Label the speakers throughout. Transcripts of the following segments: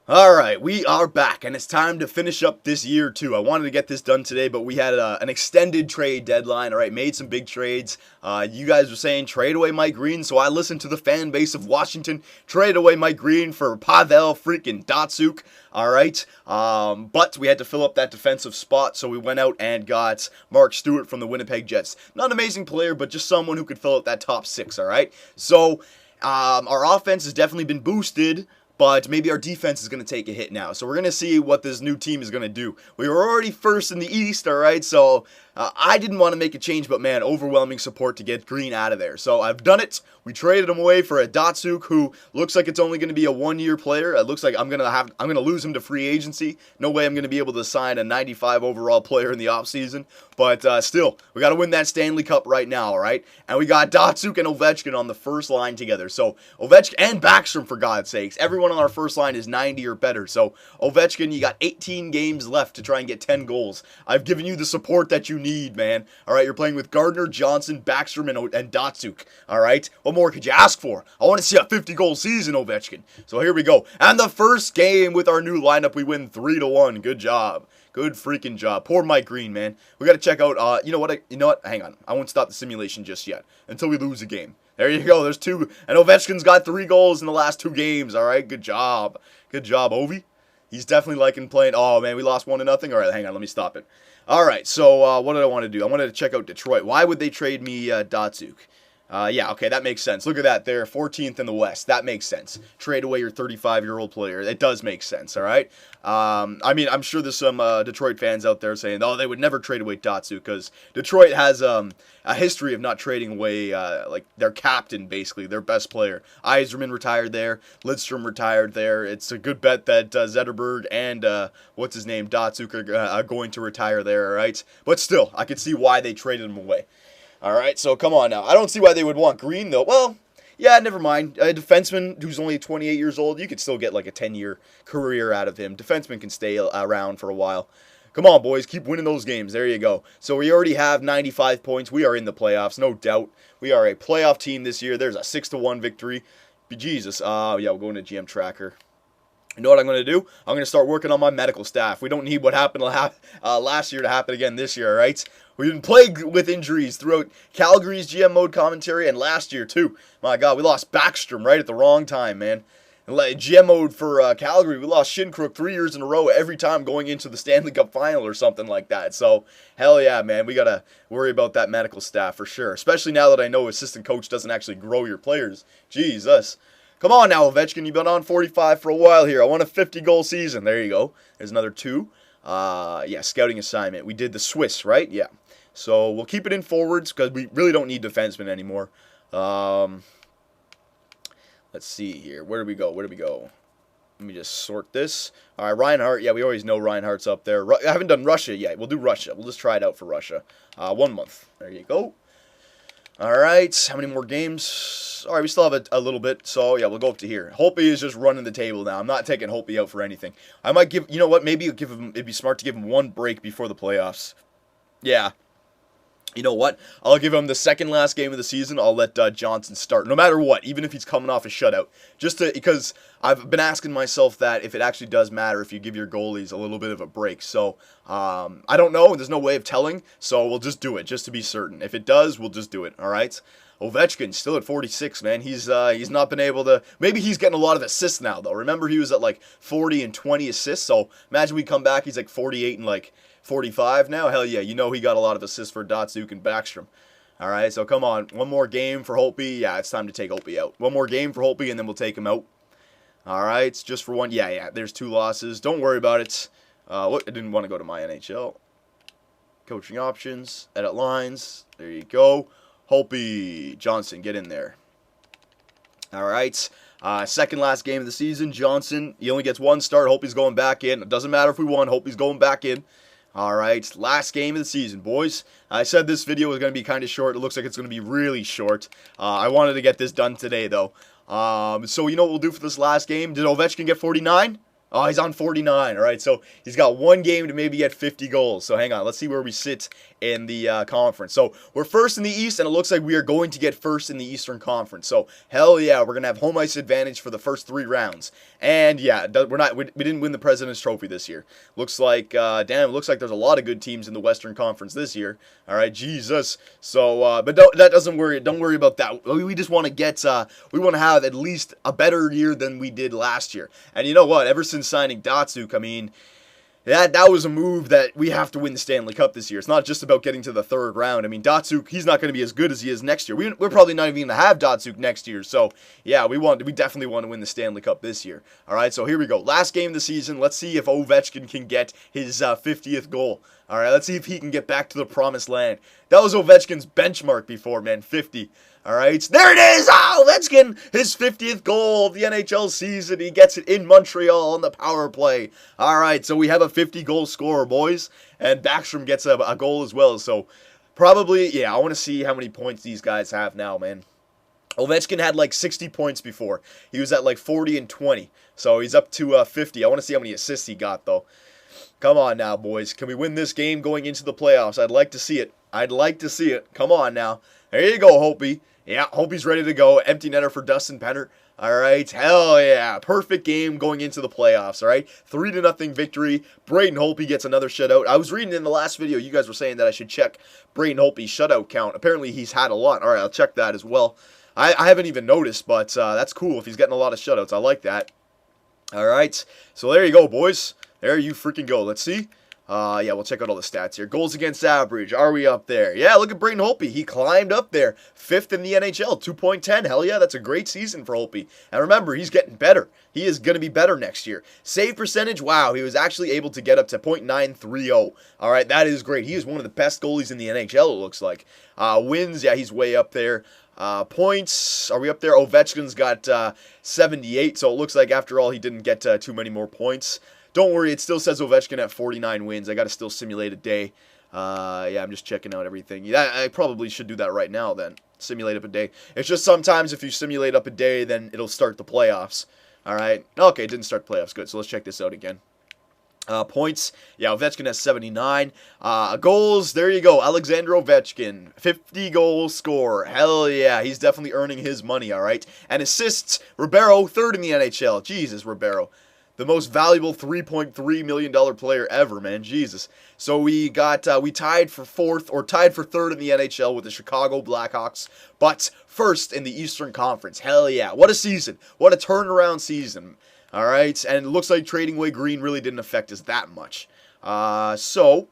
Speaker 1: Alright, we are back, and it's time to finish up this year, too. I wanted to get this done today, but we had an extended trade deadline, alright, made some big trades. You guys were saying trade away Mike Green, so I listened to the fan base of Washington, trade away Mike Green for Pavel freaking Datsyuk, alright? But we had to fill up that defensive spot, so we went out and got Mark Stewart from the Winnipeg Jets. Not an amazing player, but just someone who could fill up that top six, alright? So, our offense has definitely been boosted, but maybe our defense is going to take a hit now. So we're going to see what this new team is going to do. We were already first in the East, all right? So I didn't want to make a change, but man, overwhelming support to get Green out of there. So I've done it. We traded him away for a Datsyuk who looks like it's only going to be a one-year player. It looks like I'm going to lose him to free agency. No way I'm going to be able to sign a 95 overall player in the offseason. But still, we got to win that Stanley Cup right now, all right? And we got Datsyuk and Ovechkin on the first line together. So Ovechkin and Backstrom, for God's sakes. Everyone on our first line is 90 or better. So Ovechkin, you got 18 games left to try and get 10 goals. I've given you the support that you need, man. All right, you're playing with Gardner, Johnson, Backstrom, and Datsyuk. All right, what more could you ask for? I want to see a 50-goal season, Ovechkin. So here we go. And the first game with our new lineup, we win 3-1. Good job. Good freaking job. Poor Mike Green, man. We got to check out, you know what? Hang on. I won't stop the simulation just yet until we lose a game. There you go. There's two. And Ovechkin's got 3 goals in the last 2 games. All right. Good job. Good job, Ovi. He's definitely liking playing. Oh, man. We lost 1-0. All right. Hang on. Let me stop it. All right. So what did I want to do? I wanted to check out Detroit. Why would they trade me Datsyuk? Yeah, okay, that makes sense. Look at that there, 14th in the West. That makes sense. Trade away your 35-year-old player. It does make sense, all right? I mean, I'm sure there's some Detroit fans out there saying, oh, they would never trade away Datsyuk because Detroit has a history of not trading away, like, their captain, basically, their best player. Yzerman retired there. Lidstrom retired there. It's a good bet that Zetterberg and, Datsyuk are going to retire there, all right? But still, I could see why they traded him away. All right, so come on now. I don't see why they would want Green, though. Well, yeah, never mind. A defenseman who's only 28 years old, you could still get like a 10-year career out of him. Defensemen can stay around for a while. Come on, boys. Keep winning those games. There you go. So we already have 95 points. We are in the playoffs, no doubt. We are a playoff team this year. There's a 6-1 victory. Jesus. Yeah, we'll go into GM Tracker. You know what I'm going to do? I'm going to start working on my medical staff. We don't need what happened last year to happen again this year, all right? We've been plagued with injuries throughout Calgary's GM mode commentary and last year, too. My God, we lost Backstrom right at the wrong time, man. GM mode for Calgary, we lost Shinkruk 3 years in a row every time going into the Stanley Cup final or something like that. So, hell yeah, man. We got to worry about that medical staff for sure. Especially now that I know assistant coach doesn't actually grow your players. Jesus. Come on now, Ovechkin. You've been on 45 for a while here. I want a 50-goal season. There you go. There's another 2. Yeah, scouting assignment. We did the Swiss, right? Yeah. So we'll keep it in forwards because we really don't need defensemen anymore. Let's see here. Where do we go? Let me just sort this. All right, Reinhardt. Yeah, we always know Reinhardt's up there. I haven't done Russia yet. We'll do Russia. We'll just try it out for Russia. 1 month. There you go. All right, how many more games? All right, we still have a little bit, so yeah, we'll go up to here. Holtby is just running the table now. I'm not taking Holtby out for anything. I might give, you know what, maybe it'd be smart to give him 1 break before the playoffs. Yeah. You know what? I'll give him the second last game of the season. I'll let Johnson start, no matter what, even if he's coming off a shutout. Because I've been asking myself that if it actually does matter if you give your goalies a little bit of a break. So I don't know. There's no way of telling. So we'll just do it, just to be certain. If it does, we'll just do it. All right. Ovechkin still at 46, man. He's not been able to. Maybe he's getting a lot of assists now, though. Remember, he was at like 40 and 20 assists. So imagine we come back, he's like 48 and like 45 now. Hell yeah, you know he got a lot of assists for Datsyuk and Backstrom. All right, so come on, 1 more game for Holtby. Yeah, it's time to take Holtby out. 1 more game for Holtby, and then we'll take him out. All right, it's just for 1. Yeah, there's 2 losses. Don't worry about it. What? I didn't want to go to my NHL. Coaching options, edit lines. There you go. Holtby, Johnson, get in there. All right. Second last game of the season. Johnson, he only gets 1 start. Holtby's going back in. It doesn't matter if we won. Holtby's going back in. All right, last game of the season, boys. I said this video was going to be kind of short. It looks like it's going to be really short. I wanted to get this done today, though. So you know what we'll do for this last game? Did Ovechkin get 49? Oh, he's on 49. All right, so he's got one game to maybe get 50 goals. So hang on, let's see where we sit in the conference. So we're first in the East, and it looks like we are going to get first in the Eastern Conference. So hell yeah, we're gonna have home ice advantage for the first 3 rounds. And yeah, we didn't win the President's Trophy this year. Looks like damn, it looks like there's a lot of good teams in the Western Conference this year. All right, Jesus. So but that doesn't worry. Don't worry about that. We just want to get we want to have at least a better year than we did last year. And you know what? Ever since signing Datsyuk, I mean, that was a move that we have to win the Stanley Cup this year. It's not just about getting to the 3rd round. I mean, Datsyuk, he's not going to be as good as he is next year. We're probably not even going to have Datsyuk next year. So, yeah, we definitely want to win the Stanley Cup this year. All right, so here we go. Last game of the season. Let's see if Ovechkin can get his 50th goal. All right, let's see if he can get back to the promised land. That was Ovechkin's benchmark before, man, 50. All right, there it is! Oh, Ovechkin, his 50th goal of the NHL season. He gets it in Montreal on the power play. All right, so we have a 50-goal scorer, boys. And Backstrom gets a goal as well. So probably, yeah, I want to see how many points these guys have now, man. Ovechkin had like 60 points before. He was at like 40 and 20. So he's up to 50. I want to see how many assists he got, though. Come on now, boys. Can we win this game going into the playoffs? I'd like to see it. I'd like to see it. Come on now. There you go, Holtby. Yeah, Holtby's ready to go. Empty netter for Dustin Penner. All right, hell yeah. Perfect game going into the playoffs, all right? 3-0 victory. Braden Holtby gets another shutout. I was reading in the last video, you guys were saying that I should check Braden Holtby's shutout count. Apparently, he's had a lot. All right, I'll check that as well. I haven't even noticed, but that's cool if he's getting a lot of shutouts. I like that. All right, so there you go, boys. There you freaking go. Let's see. Yeah, we'll check out all the stats here. Goals against average. Are we up there? Yeah, look at Braden Holtby. He climbed up there. 5th in the NHL. 2.10. Hell yeah, that's a great season for Holtby. And remember, he's getting better. He is going to be better next year. Save percentage, wow, he was actually able to get up to .930. All right, that is great. He is one of the best goalies in the NHL, it looks like. Wins, yeah, he's way up there. Points, are we up there? Ovechkin's got 78, so it looks like after all, he didn't get too many more points. Don't worry, it still says Ovechkin at 49 wins. I got to still simulate a day. Yeah, I'm just checking out everything. Yeah, I probably should do that right now then. Simulate up a day. It's just sometimes if you simulate up a day, then it'll start the playoffs. All right. Okay, it didn't start playoffs. Good. So let's check this out again. Points, yeah, Ovechkin has 79. Goals, there you go, Alexander Ovechkin, 50-goal scorer. Hell yeah, he's definitely earning his money, all right. And assists, Ribeiro, 3rd in the NHL. Jesus, Ribeiro. The most valuable $3.3 million player ever, man. Jesus. So we tied for 4th, or tied for 3rd in the NHL with the Chicago Blackhawks, but 1st in the Eastern Conference. Hell yeah. What a season. What a turnaround season. All right. And it looks like trading away Green really didn't affect us that much. So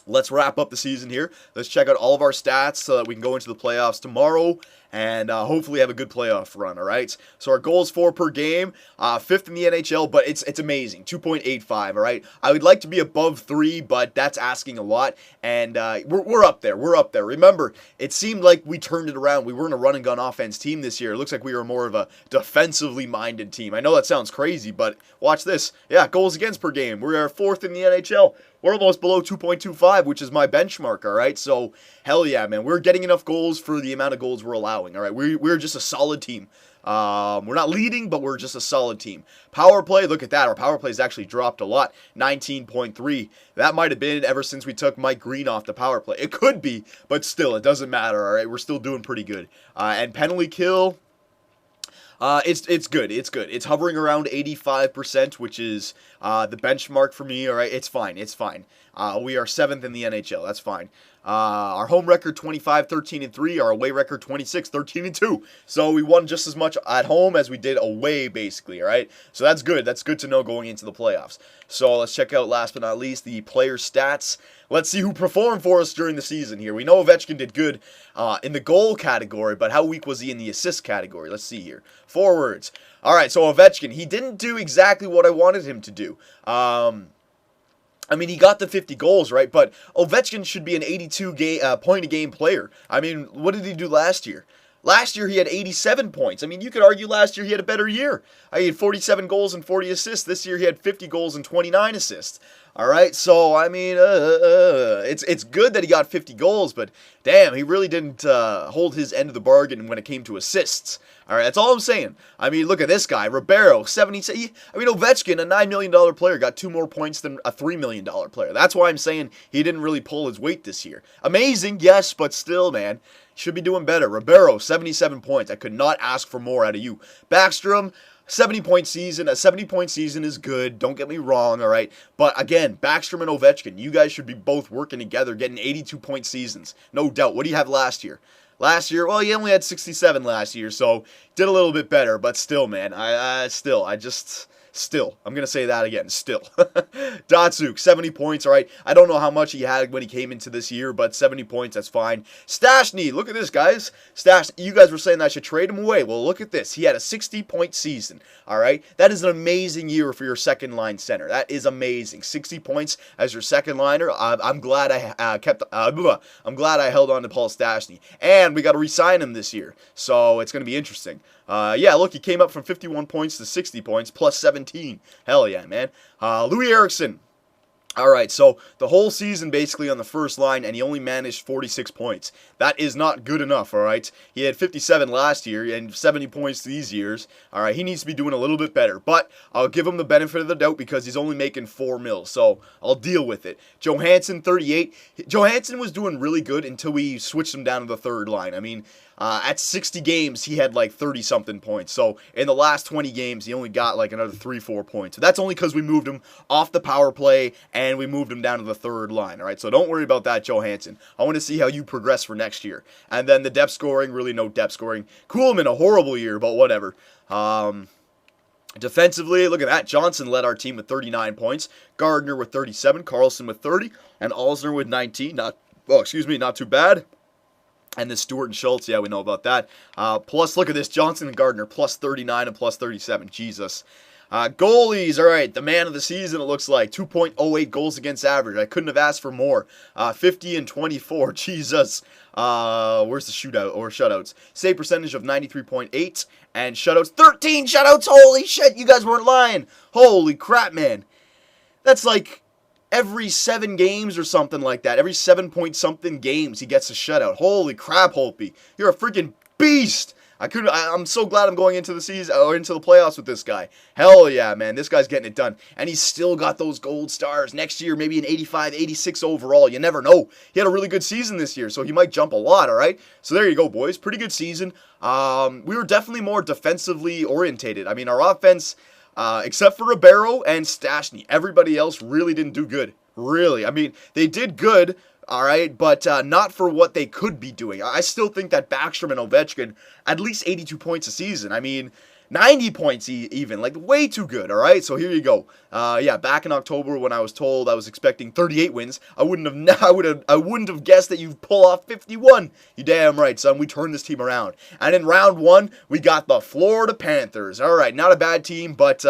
Speaker 1: let's wrap up the season here. Let's check out all of our stats so that we can go into the playoffs tomorrow and hopefully have a good playoff run, all right? So our goals for per game, 5th in the NHL, but it's amazing, 2.85, all right? I would like to be above 3, but that's asking a lot, and we're up there. We're up there. Remember, it seemed like we turned it around. We weren't a run-and-gun offense team this year. It looks like we were more of a defensively minded team. I know that sounds crazy, but watch this. Yeah, goals against per game. We are 4th in the NHL. We're almost below 2.25, which is my benchmark, all right? So, hell yeah, man. We're getting enough goals for the amount of goals we're allowing, all right? We're just a solid team. We're not leading, but we're just a solid team. Power play, look at that. Our power play's actually dropped a lot, 19.3. That might have been ever since we took Mike Green off the power play. It could be, but still, it doesn't matter, all right? We're still doing pretty good. And penalty kill, it's good. It's good. It's hovering around 85%, which is the benchmark for me. All right, it's fine. It's fine. We are 7th in the NHL. That's fine. Our home record 25, 13 and 3. Our away record 26, 13 and 2. So we won just as much at home as we did away, basically. All right. So that's good. That's good to know going into the playoffs. So let's check out, last but not least, the player stats. Let's see who performed for us during the season here. We know Ovechkin did good in the goal category, but how weak was he in the assist category? Let's see here. Forwards. All right, so Ovechkin, he didn't do exactly what I wanted him to do. I mean, he got the 50 goals, right? But Ovechkin should be an 82 point-a-game player. I mean, what did he do last year? Last year he had 87 points. I mean, you could argue last year he had a better year. He had 47 goals and 40 assists. This year he had 50 goals and 29 assists. All right, so I mean, it's good that he got 50 goals, but damn, he really didn't hold his end of the bargain when it came to assists. All right, that's all I'm saying. I mean, look at this guy, Ribeiro, 70. I mean, Ovechkin, a $9 million player, got 2 more points than a $3 million player. That's why I'm saying he didn't really pull his weight this year. Amazing, yes, but still, man, should be doing better. Ribeiro, 77 points. I could not ask for more out of you. Backstrom, 70-point season. A 70-point season is good. Don't get me wrong, all right? But again, Backstrom and Ovechkin, you guys should be both working together, getting 82-point seasons. No doubt. What do you have last year? Last year, well, he only had 67 last year, so did a little bit better. But still, man, Still, I'm going to say that again, still. Datsyuk, 70 points, all right. I don't know how much he had when he came into this year, but 70 points, that's fine. Stastny, look at this, guys. You guys were saying that I should trade him away. Well, look at this. He had a 60-point season, all right. That is an amazing year for your second-line center. That is amazing. 60 points as your second liner. I'm glad I'm glad I held on to Paul Stastny. And we got to re-sign him this year, so it's going to be interesting. Yeah, look, he came up from 51 points to 60 points, plus 17. Hell yeah, man. Louis Eriksson. All right, so the whole season basically on the first line, and he only managed 46 points. That is not good enough, all right? He had 57 last year and 70 points these years. All right, he needs to be doing a little bit better, but I'll give him the benefit of the doubt because he's only making $4 million, so I'll deal with it. Johansson, 38. Johansson was doing really good until we switched him down to the third line. I mean, at 60 games, he had like 30-something points. So in the last 20 games, he only got like another 3-4 points. So that's only because we moved him off the power play and we moved him down to the third line. All right, so don't worry about that, Johansson. I want to see how you progress for next year. And then the depth scoring, really no depth scoring. Kuhlman, a horrible year, but whatever. Defensively, look at that. Johnson led our team with 39 points. Gardner with 37. Carlson with 30. And Alzner with 19. Not too bad. And then Stewart and Schultz, yeah, we know about that. Plus, look at this, Johnson and Gardner, plus 39 and plus 37. Jesus. Goalies, all right, the man of the season, it looks like. 2.08 goals against average. I couldn't have asked for more. 50 and 24. Jesus. Where's the shootout or shutouts? Save percentage of 93.8 and shutouts. 13 shutouts. Holy shit, you guys weren't lying. Holy crap, man. That's like every 7 games or something like that. Every 7-point-something games, he gets a shutout. Holy crap, Holtby. You're a freaking beast. I'm so glad I'm going into the season or into the playoffs with this guy. Hell yeah, man. This guy's getting it done. And he's still got those gold stars. Next year, maybe an 85, 86 overall. You never know. He had a really good season this year, so he might jump a lot, all right? So there you go, boys. Pretty good season. We were definitely more defensively orientated. I mean, our offense, except for Ribeiro and Stastny, everybody else really didn't do good. Really. I mean, they did good, all right, but not for what they could be doing. I still think that Backstrom and Ovechkin, at least 82 points a season. I mean, 90 points even, like way too good, all right? So here you go. Yeah, back in October when I was told I was expecting 38 wins, I wouldn't have guessed that you'd pull off 51. You damn right, son. We turned this team around. And in round 1, we got the Florida Panthers. All right, not a bad team, but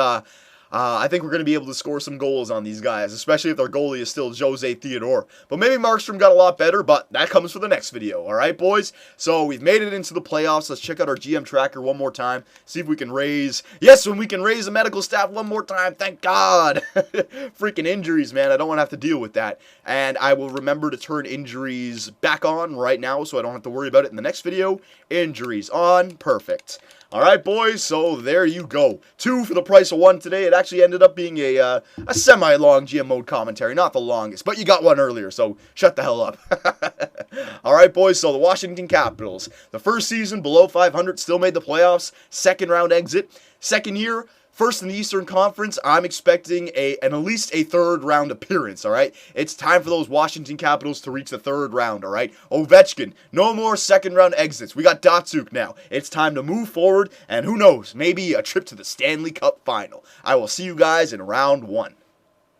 Speaker 1: I think we're going to be able to score some goals on these guys, especially if their goalie is still Jose Theodore. But maybe Markstrom got a lot better, but that comes for the next video. All right, boys? So we've made it into the playoffs. Let's check out our GM tracker one more time. See if we can raise... Yes, when we can raise the medical staff one more time. Thank God. Freaking injuries, man. I don't want to have to deal with that. And I will remember to turn injuries back on right now so I don't have to worry about it in the next video. Injuries on. Perfect. All right, boys, so there you go. 2 for the price of 1 today. It actually ended up being a semi-long GM mode commentary. Not the longest, but you got one earlier, so shut the hell up. All right, boys, so the Washington Capitals. The first season below 500, still made the playoffs. Second round exit. Second year, first in the Eastern Conference, I'm expecting at least a third round appearance, all right? It's time for those Washington Capitals to reach the third round, all right? Ovechkin, no more second round exits. We got Datsyuk now. It's time to move forward, and who knows, maybe a trip to the Stanley Cup final. I will see you guys in round 1.